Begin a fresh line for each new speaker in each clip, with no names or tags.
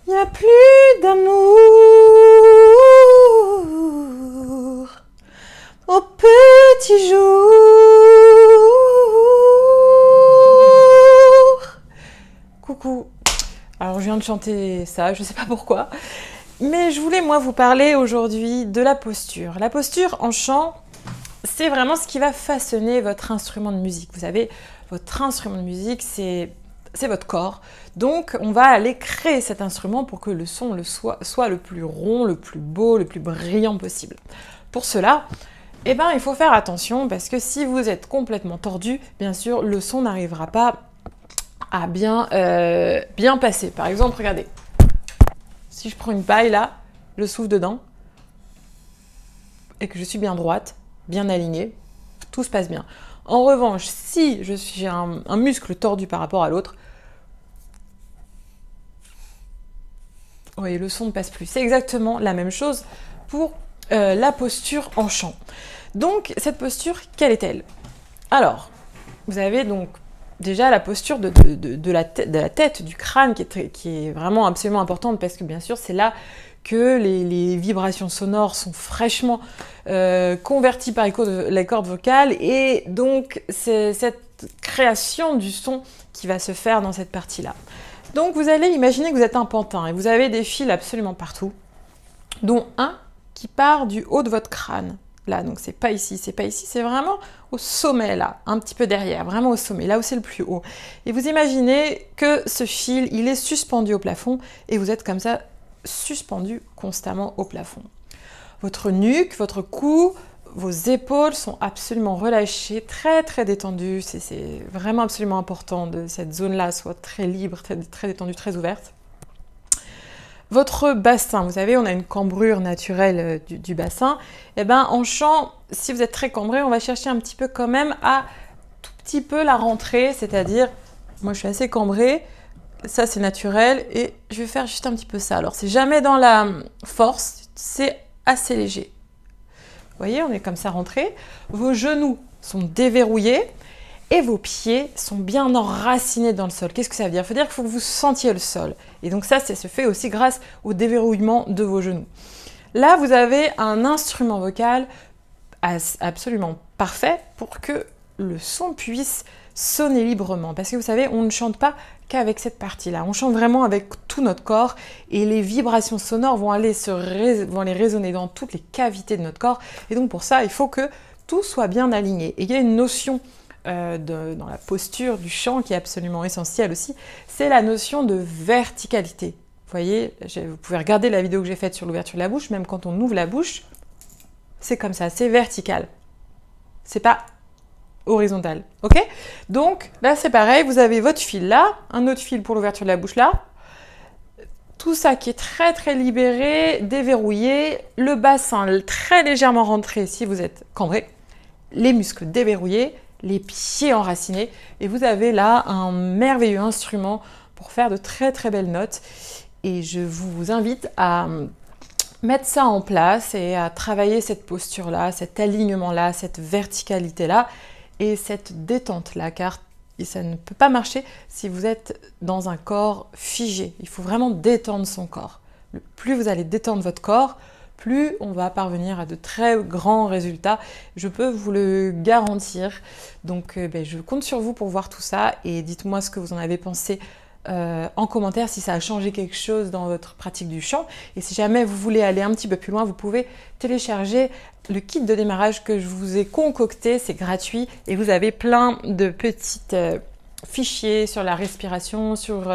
Il n'y a plus d'amour au petit jour. Coucou. Alors je viens de chanter ça, je ne sais pas pourquoi. Mais je voulais moi vous parler aujourd'hui de la posture. La posture en chant, c'est vraiment ce qui va façonner votre instrument de musique. Vous savez, votre instrument de musique, c'est votre corps. Donc, on va aller créer cet instrument pour que le son soit le plus rond, le plus beau, le plus brillant possible. Pour cela, il faut faire attention parce que si vous êtes complètement tordu, bien sûr, le son n'arrivera pas à bien passer. Par exemple, regardez, si je prends une paille là, je souffle dedans et que je suis bien droite, bien alignée, tout se passe bien. En revanche, si j'ai un muscle tordu par rapport à l'autre, oui, le son ne passe plus. C'est exactement la même chose pour la posture en chant. Donc, cette posture, quelle est-elle? Alors, vous avez donc déjà la posture de la tête, du crâne, qui est vraiment absolument importante parce que bien sûr, c'est là que les vibrations sonores sont fraîchement converties par les cordes vocales et donc c'est cette création du son qui va se faire dans cette partie-là. Donc vous allez imaginer que vous êtes un pantin et vous avez des fils absolument partout, dont un qui part du haut de votre crâne. Là, donc c'est pas ici, c'est vraiment au sommet là, un petit peu derrière, vraiment au sommet, là où c'est le plus haut. Et vous imaginez que ce fil, il est suspendu au plafond et vous êtes comme ça suspendu constamment au plafond. Votre nuque, votre cou, vos épaules sont absolument relâchées, très très détendues. C'est vraiment absolument important que cette zone-là soit très libre, très détendue, très ouverte. Votre bassin, vous savez, on a une cambrure naturelle du bassin. Et en chant, si vous êtes très cambré, on va chercher un petit peu quand même à tout petit peu la rentrer, c'est-à-dire, moi je suis assez cambrée, ça c'est naturel et je vais faire juste un petit peu ça. Alors c'est jamais dans la force, c'est assez léger. Vous voyez, on est comme ça rentré. Vos genoux sont déverrouillés et vos pieds sont bien enracinés dans le sol. Qu'est-ce que ça veut dire? Il faut dire qu'il faut que vous sentiez le sol. Et donc ça se fait aussi grâce au déverrouillement de vos genoux. Là, vous avez un instrument vocal absolument parfait pour que le son puisse sonner librement. Parce que vous savez, on ne chante pas qu'avec cette partie-là. On chante vraiment avec tout notre corps et les vibrations sonores vont aller résonner dans toutes les cavités de notre corps. Et donc pour ça, il faut que tout soit bien aligné. Et il y a une notion dans la posture du chant qui est absolument essentielle aussi, c'est la notion de verticalité. Vous voyez, vous pouvez regarder la vidéo que j'ai faite sur l'ouverture de la bouche, même quand on ouvre la bouche, c'est comme ça, c'est vertical. C'est pas horizontal, ok? Donc là c'est pareil, vous avez votre fil là, un autre fil pour l'ouverture de la bouche là, tout ça qui est très très libéré, déverrouillé, le bassin très légèrement rentré si vous êtes cambré, les muscles déverrouillés, les pieds enracinés et vous avez là un merveilleux instrument pour faire de très très belles notes et je vous invite à mettre ça en place et à travailler cette posture là, cet alignement là, cette verticalité là et cette détente là car ça ne peut pas marcher si vous êtes dans un corps figé. Il faut vraiment détendre son corps. Plus vous allez détendre votre corps, plus on va parvenir à de très grands résultats. Je peux vous le garantir. Donc je compte sur vous pour voir tout ça et dites-moi ce que vous en avez pensé en commentaire si ça a changé quelque chose dans votre pratique du chant. Et si jamais vous voulez aller un petit peu plus loin, vous pouvez télécharger le kit de démarrage que je vous ai concocté. C'est gratuit et vous avez plein de petits fichiers sur la respiration, sur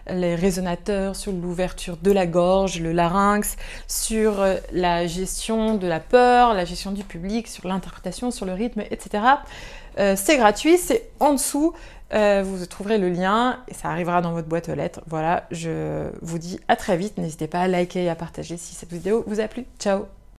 les résonateurs, sur l'ouverture de la gorge, le larynx, sur la gestion de la peur, la gestion du public, sur l'interprétation, sur le rythme, etc. C'est gratuit, c'est en dessous, vous trouverez le lien et ça arrivera dans votre boîte aux lettres. Voilà, je vous dis à très vite, n'hésitez pas à liker et à partager si cette vidéo vous a plu. Ciao!